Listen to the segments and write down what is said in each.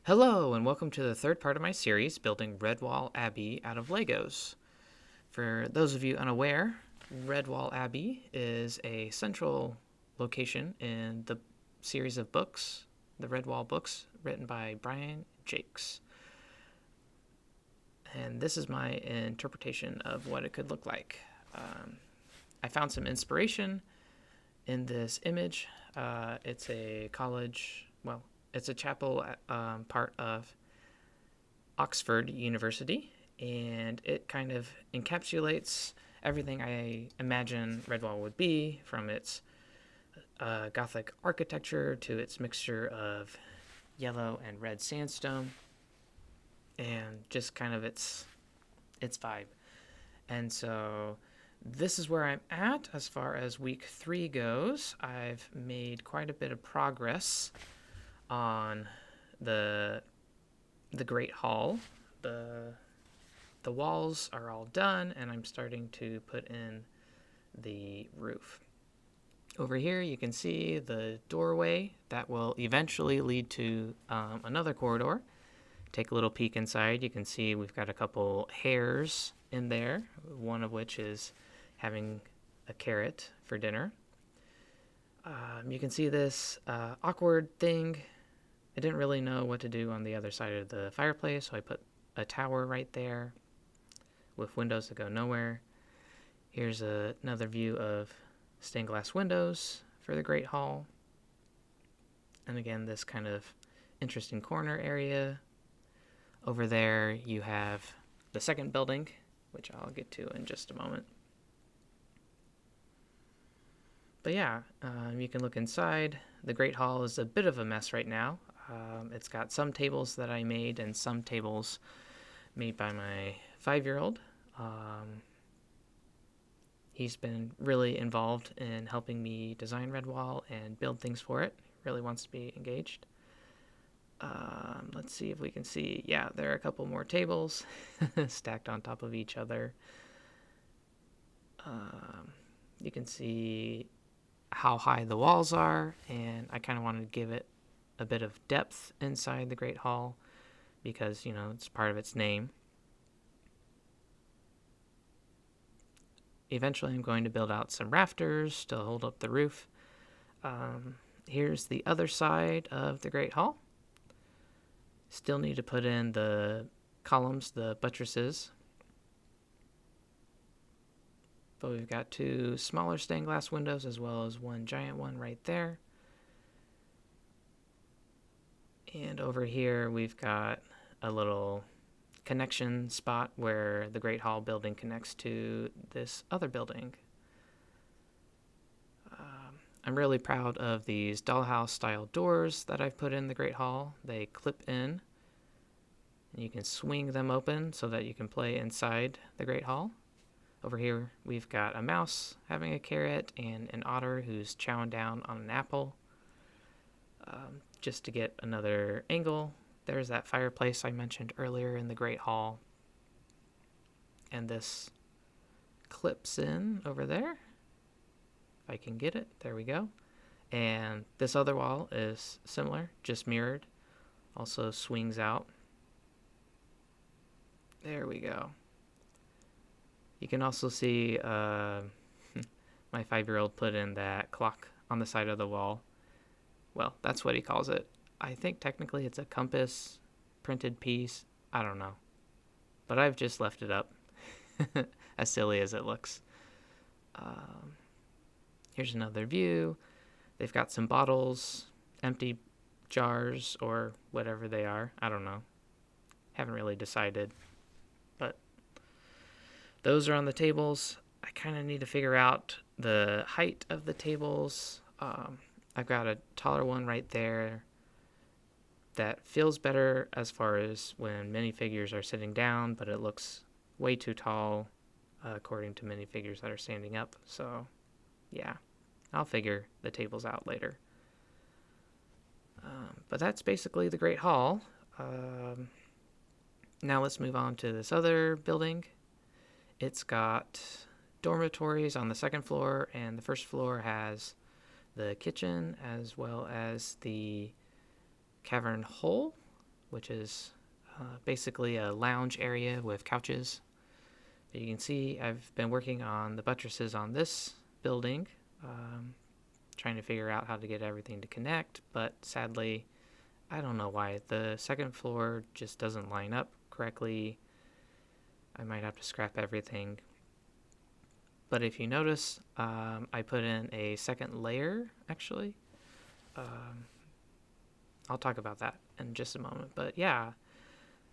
Hello, and welcome to the third part of my series, building Redwall Abbey out of Legos. For those of you unaware, Redwall Abbey is a central location in the series of books, the Redwall books, written by Brian Jacques. And this is my interpretation of what it could look like. I found some inspiration in this image. It's a college, it's a chapel part of Oxford University, and it kind of encapsulates everything I imagine Redwall would be, from its Gothic architecture to its mixture of yellow and red sandstone, and just kind of its vibe. And so this is where I'm at as far as week 3 goes. I've made quite a bit of progress on the Great Hall. The walls are all done, and I'm starting to put in the roof. Over here you can see the doorway that will eventually lead to another corridor. Take a little peek inside. You can see we've got a couple hares in there, one of which is having a carrot for dinner. You can see this awkward thing. I didn't really know what to do on the other side of the fireplace, so I put a tower right there with windows that go nowhere. Here's another view of stained glass windows for the Great Hall. And again, this kind of interesting corner area. Over there you have the second building, which I'll get to in just a moment. But yeah, you can look inside. The Great Hall is a bit of a mess right now. It's got some tables that I made and some tables made by my 5-year-old. He's been really involved in helping me design Redwall and build things for it. He really wants to be engaged. Let's see if we can see. Yeah, there are a couple more tables stacked on top of each other. You can see how high the walls are, and I kind of wanted to give it a bit of depth inside the Great Hall because, it's part of its name. Eventually I'm going to build out some rafters to hold up the roof. Here's the other side of the Great Hall. Still need to put in the columns, the buttresses. But we've got 2 smaller stained glass windows as well as one giant one right there. And over here we've got a little connection spot where the Great Hall building connects to this other building. I'm really proud of these dollhouse style doors that I've put in the Great Hall. They clip in, and you can swing them open so that you can play inside the Great Hall. Over here we've got a mouse having a carrot and an otter who's chowing down on an apple. Just to get another angle, there's that fireplace I mentioned earlier in the Great Hall. And this clips in over there. If I can get it, there we go. And this other wall is similar, just mirrored. Also swings out. There we go. You can also see my 5-year-old put in that clock on the side of the wall. Well, that's what he calls it. I think technically it's a compass printed piece. I don't know. But I've just left it up, as silly as it looks. Here's another view. They've got some bottles, empty jars, or whatever they are. I don't know. Haven't really decided. But those are on the tables. I kind of need to figure out the height of the tables. I've got a taller one right there that feels better as far as when minifigures are sitting down, but it looks way too tall according to minifigures that are standing up. So, yeah, I'll figure the tables out later. But that's basically the Great Hall. Now let's move on to this other building. It's got dormitories on the second floor, and the first floor has the kitchen as well as the cavern hole, which is basically a lounge area with couches. But you can see I've been working on the buttresses on this building, trying to figure out how to get everything to connect, but sadly, I don't know why. The second floor just doesn't line up correctly. I might have to scrap everything. But if you notice, I put in a second layer, actually. I'll talk about that in just a moment. But yeah,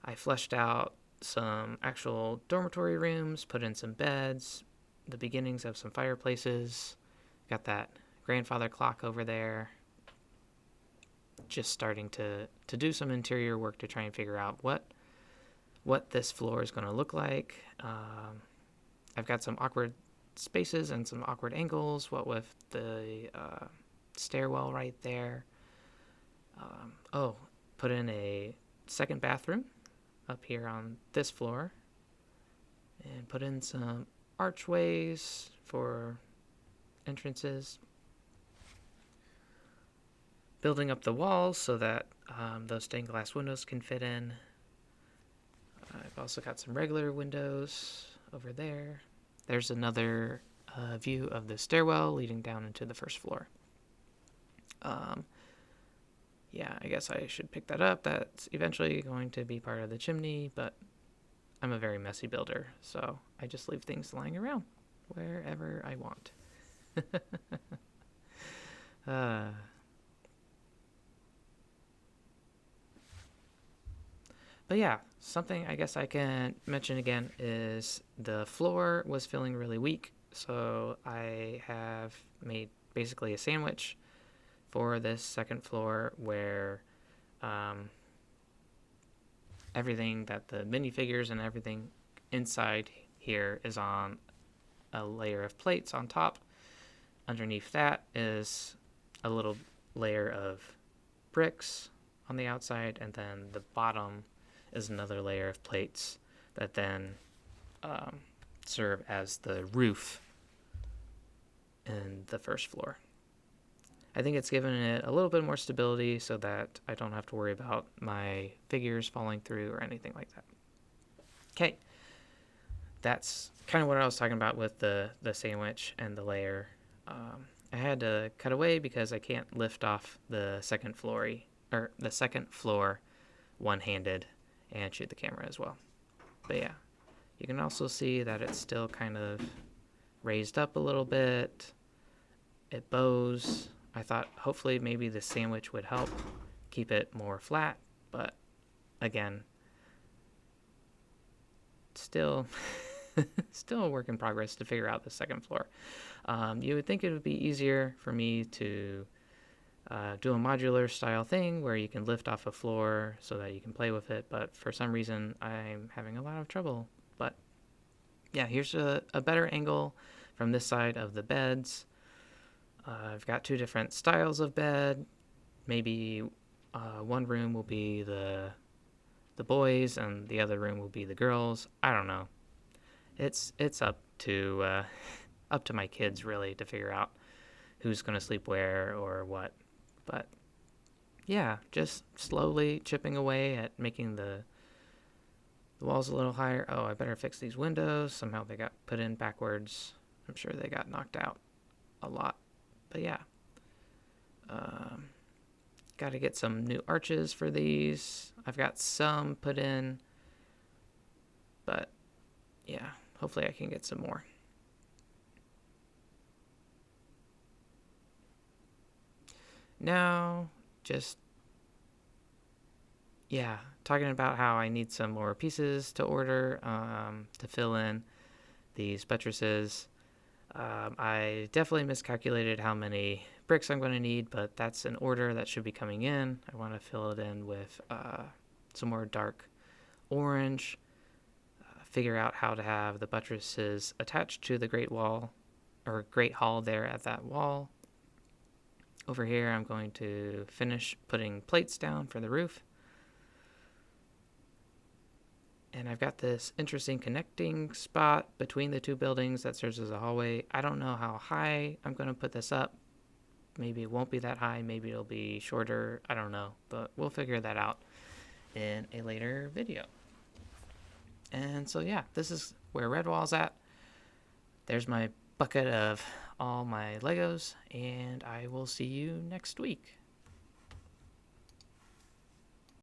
I fleshed out some actual dormitory rooms, put in some beds, the beginnings of some fireplaces, got that grandfather clock over there. Just starting to do some interior work to try and figure out what this floor is going to look like. I've got some awkward spaces and some awkward angles, what with the stairwell right there. Put in a second bathroom up here on this floor, and put in some archways for entrances, building up the walls so that those stained glass windows can fit in. I've also got some regular windows over there. There's another view of the stairwell leading down into the first floor. Yeah, I guess I should pick that up. That's eventually going to be part of the chimney, but I'm a very messy builder, so I just leave things lying around wherever I want. But yeah, something I guess I can mention again is the floor was feeling really weak, so I have made basically a sandwich for this second floor where everything that the minifigures and everything inside here is on a layer of plates on top. Underneath that is a little layer of bricks on the outside, and then the bottom is another layer of plates that then serve as the roof in the first floor. I think it's given it a little bit more stability so that I don't have to worry about my figures falling through or anything like that. Okay, that's kind of what I was talking about with the sandwich and the layer. I had to cut away because I can't lift off the second floor one-handed and shoot the camera as well. But yeah, you can also see that it's still kind of raised up a little bit. It bows. I thought hopefully maybe the sandwich would help keep it more flat, but again, still a work in progress to figure out the second floor. You would think it would be easier for me to do a modular style thing where you can lift off a floor so that you can play with it, but for some reason I'm having a lot of trouble. But yeah, here's a better angle from this side of the beds. I've got two different styles of bed. Maybe one room will be the boys and the other room will be the girls. I don't know. It's up to my kids really to figure out who's going to sleep where or what. But yeah, just slowly chipping away at making the walls a little higher. Oh, I better fix these windows. Somehow they got put in backwards. I'm sure they got knocked out a lot. But yeah, got to get some new arches for these. I've got some put in, but yeah, hopefully I can get some more. Now, just, yeah, talking about how I need some more pieces to order to fill in these buttresses. I definitely miscalculated how many bricks I'm going to need, but that's an order that should be coming in. I want to fill it in with some more dark orange, figure out how to have the buttresses attached to the Great Wall, or Great Hall there at that wall. Over here, I'm going to finish putting plates down for the roof. And I've got this interesting connecting spot between the two buildings that serves as a hallway. I don't know how high I'm going to put this up. Maybe it won't be that high. Maybe it'll be shorter. I don't know. But we'll figure that out in a later video. And so yeah, this is where Redwall's at. There's my bucket of all my Legos, and I will see you next week.